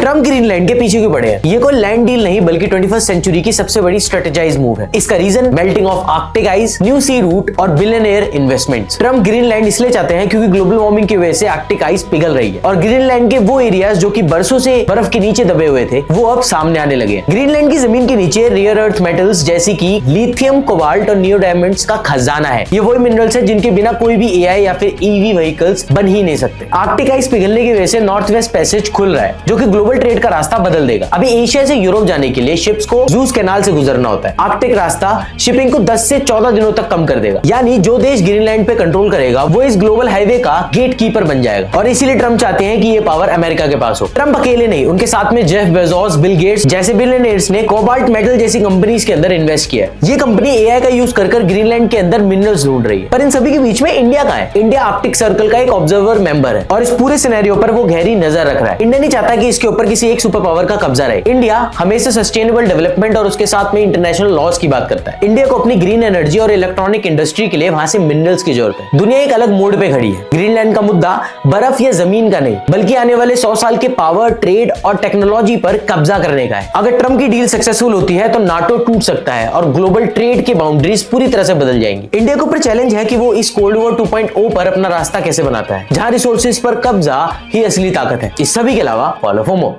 Trump Greenland के पीछे क्यों पड़े हैं? ये कोई लैंड डील नहीं बल्कि 21st सेंचुरी की सबसे बड़ी स्ट्रेटेजाइज मूव है। इसका reason melting of Arctic ice, new sea route और बिलियनियर इन्वेस्टमेंट्स। ट्रम्प ग्रीनलैंड इसलिए चाहते हैं क्योंकि ग्लोबल वार्मिंग की वजह से आर्कटिक आइस पिघल रही है और ग्रीनलैंड के वो एरियाज जो कि बरसों से बर्फ के नीचे दबे हुए थे वो अब सामने आने लगे। ग्रीनलैंड की जमीन के नीचे रेयर अर्थ मेटल्स जैसे कि लिथियम, कोबाल्ट और नियो डायमंड्स का खजाना है। ये वही मिनरल्स है जिनके बिना कोई भी एआई या फिर ईवी व्हीकल्स बन ही नहीं सकते। आर्कटिक आइस पिघलने की वजह से नॉर्थ वेस्ट पैसेज खुल रहा है जो कि ग्लोबल ट्रेड का रास्ता बदल देगा। अभी एशिया से यूरोप जाने के लिए शिप्स को जूस कैनाल से गुजरना होता है। आर्कटिक रास्ता शिपिंग को 10 से 14 दिनों तक कम कर देगा। यानी जो देश ग्रीनलैंड पे कंट्रोल करेगा वो इस ग्लोबल हाईवे का गेट कीपर बन जाएगा और इसीलिए ट्रम्प चाहते हैं कि ये पावर अमेरिका के पास हो। ट्रम्प अकेले नहीं, उनके साथ में जेफ बेजोस, बिल गेट्स जैसे बिलियनियर्स ने कोबाल्ट मेटल जैसी कंपनीज के अंदर इन्वेस्ट किया है। ये कंपनी एआई का यूज कर ग्रीनलैंड के अंदर मिनरल्स ढूंढ रही है। पर इन सभी के बीच में इंडिया का है। इंडिया आर्कटिक सर्कल का एक ऑब्जर्वर मेंबर है और इस पूरे सिनेरियो पर वो गहरी नजर रख रहा है। इंडिया नहीं चाहता कि इसके ऊपर किसी एक सुपर पावर का कब्जा रहे। इंडिया हमेशा सस्टेनेबल डेवलपमेंट और उसके साथ में इंटरनेशनल लॉज की बात करता है। इंडिया को अपनी ग्रीन एनर्जी और इलेक्ट्रॉनिक इंडस्ट्री के लिए वहां से मिनरल्स की जरूरत है। दुनिया एक अलग मोड पे खड़ी है। ग्रीनलैंड का मुद्दा बर्फ या जमीन का नहीं बल्कि आने वाले 100 साल के पावर, ट्रेड और टेक्नोलॉजी पर कब्जा करने का है। अगर ट्रम्प की डील सक्सेसफुल होती है तो नाटो टूट सकता है और ग्लोबल ट्रेड की बाउंड्रीज पूरी तरह से बदल जाएंगी। इंडिया के ऊपर चैलेंज है कि वो इस कोल्ड वॉर 2.0 पर अपना रास्ता कैसे बनाता है, जहां रिसोर्सेज पर कब्जा ही असली ताकत है। इस सभी के अलावा फॉलो फॉर मोर।